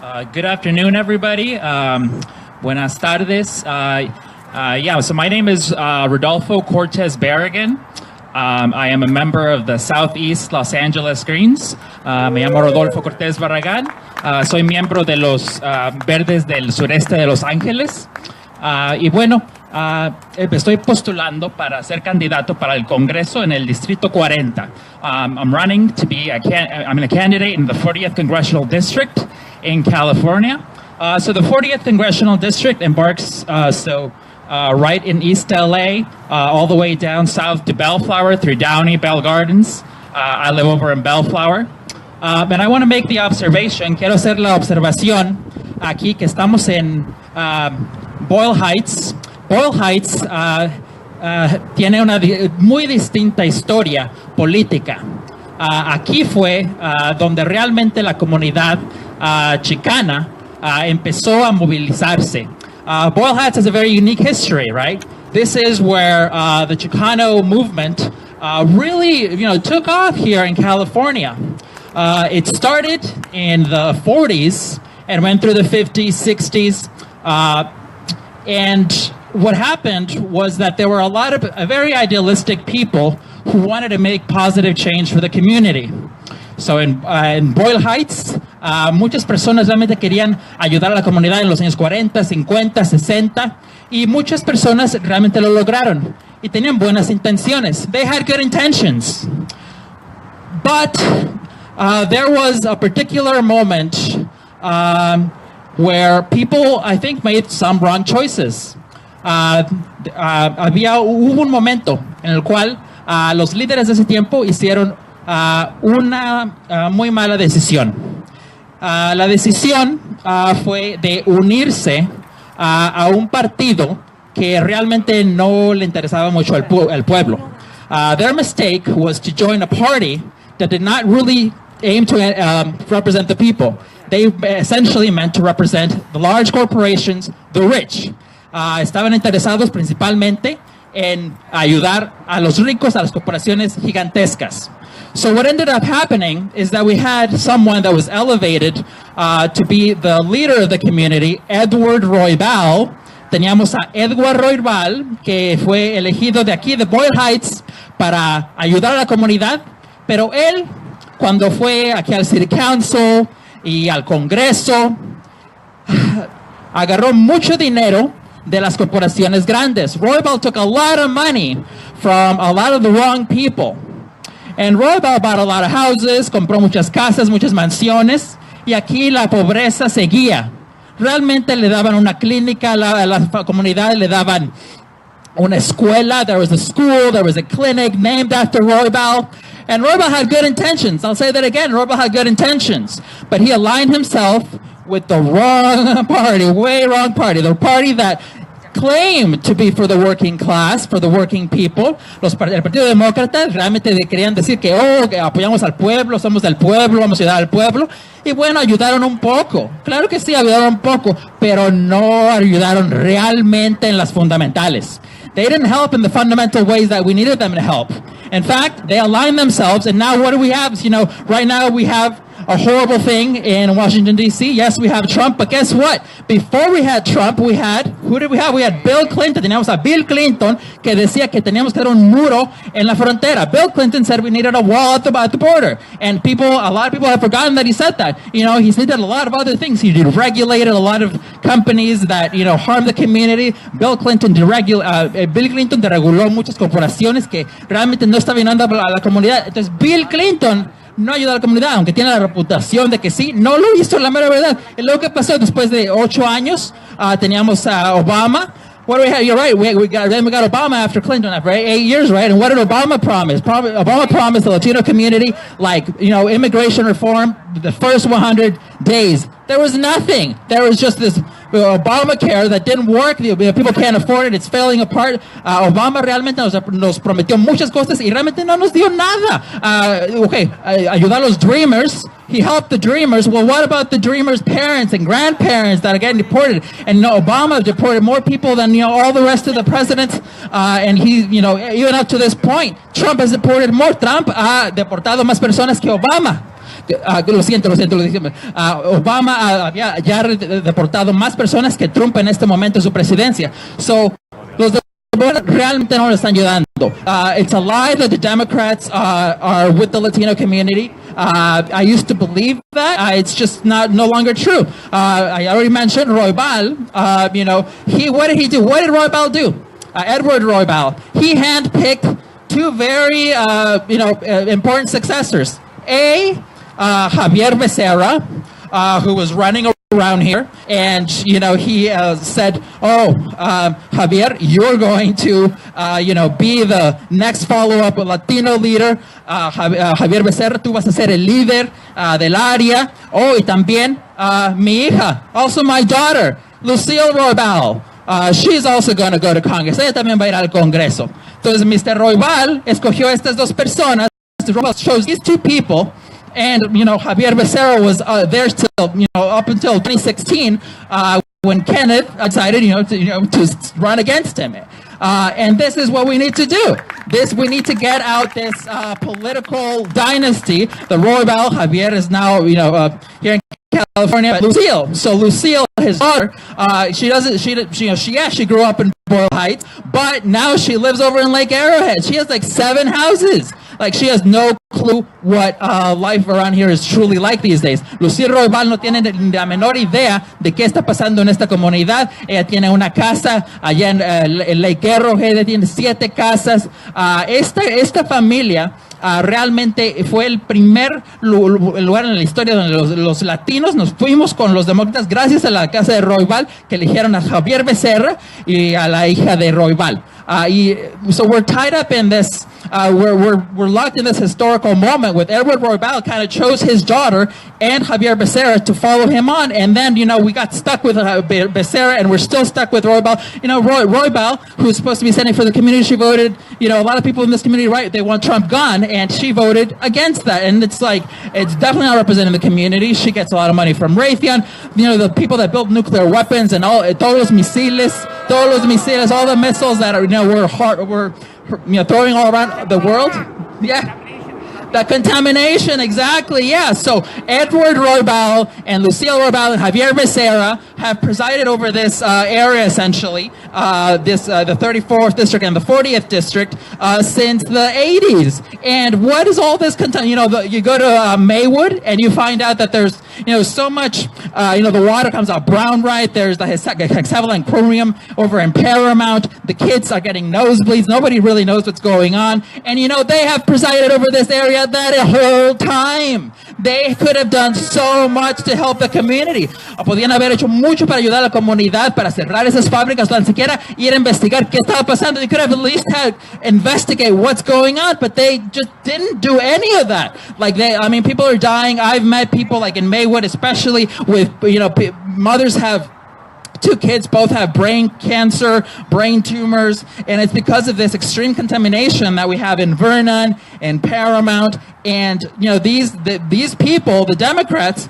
Good afternoon, everybody. Buenas tardes. So my name is Rodolfo Cortes Barragan. I am a member of the Southeast Los Angeles Greens. Me llamo Rodolfo Cortes Barragan. Soy miembro de los Verdes del sureste de Los Ángeles. Estoy postulando para ser candidato para el Congreso en el Distrito 40. I'm running to be I'm a candidate in the 40th Congressional District in California. So the 40th Congressional District embarks right in East LA, all the way down south to Bellflower through Downey, Bell Gardens. I live over in Bellflower. And I want to make the observation, quiero hacer la observación aquí que estamos en Boyle Heights. Boyle Heights tiene una muy distinta historia política. Aquí fue donde realmente la comunidad chicana empezó a movilizarse. Boyle Heights has a very unique history, right? This is where the Chicano movement really, took off here in California. It started in the 40s and went through the 50s, 60s, and what happened was that there were a lot of very idealistic people who wanted to make positive change for the community. So in Boyle Heights, muchas personas realmente querían ayudar a la comunidad en los años 40, 50, 60, y muchas personas realmente lo lograron y tenían buenas intenciones. They had good intentions. But there was a particular moment where people, I think, made some wrong choices. Hubo un momento en el cual los líderes de ese tiempo hicieron una muy mala decisión. La decisión fue de unirse a un partido que realmente no le interesaba mucho al pueblo. Their mistake was to join a party that did not really aim to represent the people. They essentially meant to represent the large corporations, the rich. Estaban interesados principalmente en ayudar a los ricos, a las corporaciones gigantescas. So what ended up happening is that we had someone that was elevated to be the leader of the community, Edward Roybal. Teníamos a Edward Roybal, que fue elegido de aquí, de Boyle Heights, para ayudar a la comunidad, pero él, cuando fue aquí al City Council y al Congreso, agarró mucho dinero de las corporaciones grandes. Roybal took a lot of money from a lot of the wrong people. And Roybal bought a lot of houses, compró muchas casas, muchas mansiones, y aquí la pobreza seguía. Realmente le daban una clínica a la comunidad, le daban una escuela. There was a school, there was a clinic named after Roybal. And Roybal had good intentions. I'll say that again, Roybal had good intentions. But he aligned himself with the wrong party, way wrong party, the party that claimed to be for the working class, for the working people. El Partido Demócrata realmente querían decir que apoyamos al pueblo, somos del pueblo, vamos a ayudar al pueblo. Y bueno, ayudaron un poco. Claro que sí, ayudaron un poco, pero no ayudaron realmente en las fundamentales. They didn't help in the fundamental ways that we needed them to help. In fact, they aligned themselves, and now what do we have? Right now we have a horrible thing in Washington, D.C. Yes, we have Trump, but guess what? Before we had Trump, who did we have? We had Bill Clinton. Teníamos a Bill Clinton que decía que teníamos que hacer un muro en la frontera. Bill Clinton said we needed a wall at the border. And a lot of people have forgotten that he said that. He's needed a lot of other things. He deregulated a lot of companies that, harm the community. Bill Clinton dereguló muchas corporaciones que realmente no estaban ayudando a la comunidad. Entonces, Bill Clinton no ayuda a la comunidad, aunque tiene la reputación de que sí, no lo hizo, la mera verdad. Y luego que pasó después de 8 años, teníamos a Obama. What do we have? You're right. We got Obama after Clinton, after 8 years, right? And what did Obama promise? Obama promised the Latino community, immigration reform, the first 100 days. There was nothing. There was just this Obamacare that didn't work. People can't afford it. It's falling apart. Obama realmente nos prometió muchas cosas y realmente no nos dio nada. Ayudar a los dreamers. He helped the dreamers. Well, what about the dreamers' parents and grandparents that are getting deported? And Obama deported more people than all the rest of the presidents. And he, even up to this point, Trump has deported more. Trump ha deportado más personas que Obama. Obama había ya deportado más personas que Trump en este momento de su presidencia. So, los realmente no le están ayudando. It's a lie that the Democrats are with the Latino community. I used to believe that. It's just no longer true. I already mentioned Roybal. What did he do? What did Roybal do? Edward Roybal. He handpicked two very important successors. Javier Becerra, who was running around here, and he said, Javier, you're going to be the next follow-up Latino leader. Javier Becerra, tú vas a ser el líder del área. Y también mi hija, also my daughter, Lucille Roybal. She's also going to go to Congress. Ella también va a ir al Congreso. Entonces, Mr. Roybal escogió estas dos personas. Mr. Roybal chose these two people. And, Javier Becerra was there till, up until 2016, when Kenneth decided, to run against him. And this is what we need to do. We need to get out this political dynasty. The Roybal, Javier is now, here in California, Lucille. So Lucille, his daughter, she grew up in Boyle Heights, but now she lives over in Lake Arrowhead. She has like 7 houses. Like, she has no clue what life around here is truly like these days. Lucille Roybal no tiene la menor idea de qué está pasando en esta comunidad. Ella tiene una casa allá en Lake Arrowhead, tiene 7 casas. Esta familia realmente fue el primer lugar en la historia donde los latinos nos fuimos con los demócratas gracias a la casa de Roybal, que eligieron a Javier Becerra y a la hija de Roybal. So we're tied up in this, we're locked in this historical moment with Edward Roybal kind of chose his daughter and Javier Becerra to follow him on, and then, we got stuck with Becerra, and we're still stuck with Roybal. Roybal, who's supposed to be standing for the community, she voted, a lot of people in this community, right, they want Trump gone, and she voted against that, and it's definitely not representing the community. She gets a lot of money from Raytheon, the people that build nuclear weapons and todos los misiles, all the missiles that are, we're throwing all around the world. Yeah. The contamination, exactly, yeah. So Edward Roybal and Lucille Roybal and Javier Becerra have presided over this area, essentially, the 34th district and the 40th district since the 80s. And what is all this you go to Maywood and you find out that there's so much, the water comes out brown, right? There's the hexavalent chromium over in Paramount. The kids are getting nosebleeds. Nobody really knows what's going on. And they have presided over this area that whole time. They could have done so much to help the community. Podían haber hecho mucho para ayudar a la comunidad, para cerrar esas fábricas, tan siquiera ir a investigar qué estaba pasando. They could have at least investigate what's going on, but they just didn't do any of that. People are dying. I've met people like in Maywood, especially with, mothers have 2 kids, both have brain cancer, brain tumors, and it's because of this extreme contamination that we have in Vernon and Paramount. And these people, the Democrats,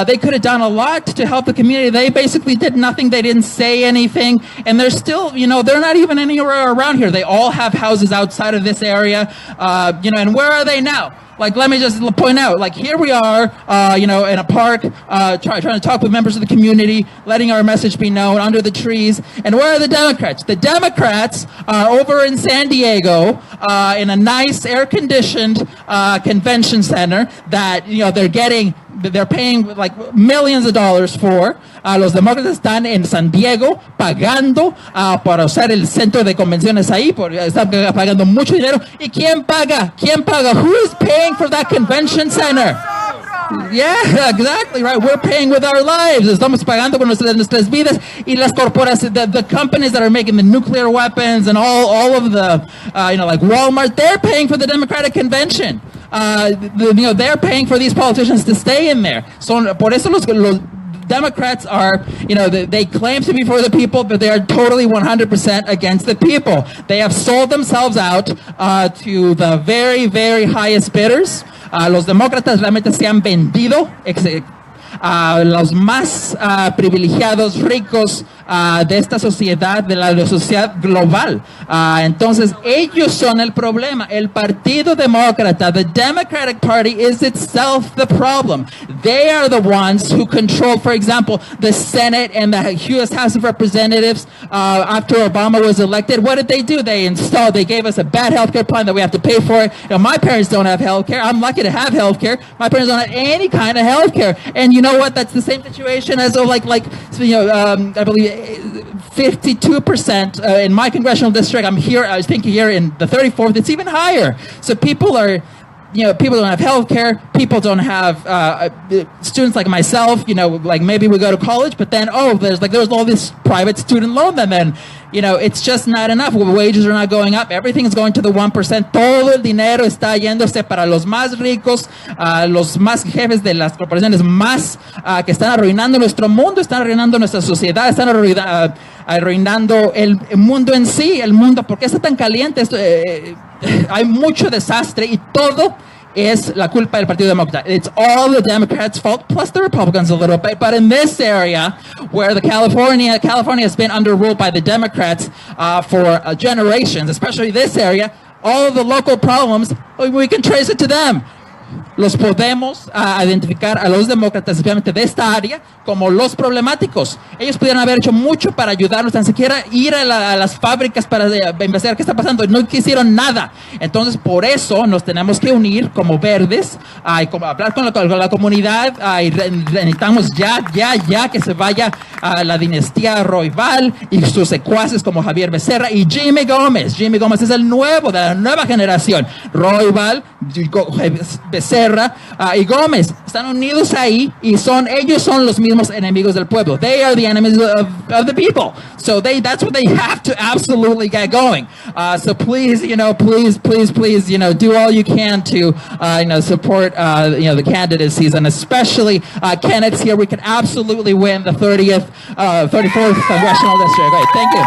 they could have done a lot to help the community. They basically did nothing. They didn't say anything, and they're still, they're not even anywhere around here. They all have houses outside of this area, and where are they now? Let me just point out, here we are, in a park, trying to talk with members of the community, letting our message be known under the trees. And where are the Democrats? The Democrats are over in San Diego, in a nice air-conditioned convention center that, they're paying millions of dollars for. Los demócratas están en San Diego pagando para usar el centro de convenciones ahí, están pagando mucho dinero. ¿Y quién paga? ¿Quién paga? Who is paying for that convention center? Yeah, exactly, right. We're paying with our lives. Estamos pagando con nuestras vidas. Y las corporaciones, the companies that are making the nuclear weapons and all of the, like Walmart, they're paying for the Democratic convention. They're paying for these politicians to stay in there. So, por eso los Democrats are, they claim to be for the people, but they are totally 100% against the people. They have sold themselves out to the very, very highest bidders. Los demócratas realmente se han vendido a los más privilegiados, ricos, de esta sociedad, de la sociedad global. Entonces, ellos son el problema. El Partido Demócrata, the Democratic Party, is itself the problem. They are the ones who control, for example, the Senate and the U.S. House of Representatives. After Obama was elected, what did they do? They gave us a bad healthcare plan that we have to pay for it. You know, my parents don't have healthcare. I'm lucky to have healthcare. My parents don't have any kind of healthcare. And you know what? That's the same situation as I believe 52% in my congressional district. I think here in the 34th, it's even higher. So people don't have health care. People don't have students like myself. Like maybe we go to college, but then there's all this private student loan, and then it's just not enough. Wages are not going up. Everything is going to the 1%. Todo el dinero está yéndose para los más ricos, los más jefes de las corporaciones más que están arruinando nuestro mundo, están arruinando nuestra sociedad, están arruinando el mundo en sí, el mundo. ¿Por qué está tan caliente? Hay mucho desastre y todo es la culpa del Partido Demócrata. It's all the Democrats' fault, plus the Republicans a little bit. But in this area, where California has been underruled by the Democrats for generations, especially this area, all the local problems, we can trace it to them. Los podemos identificar a los demócratas, especialmente de esta área, como los problemáticos. Ellos pudieron haber hecho mucho para ayudarnos, tan siquiera ir a las fábricas para investigar qué está pasando. No quisieron nada. Entonces, por eso nos tenemos que unir como verdes, y hablar con la comunidad, y necesitamos ya que se vaya la dinastía Roybal y sus secuaces como Javier Becerra y Jimmy Gómez. Jimmy Gómez es el nuevo, de la nueva generación. Roybal, Becerra y Gómez están unidos ahí y ellos son los mismos enemigos del pueblo. They are the enemies of the people. So that's what they have to absolutely get going. So please, please, do all you can to, support, the candidacies, and especially Kenneth's here. We can absolutely win the 34th congressional district. Great, thank you.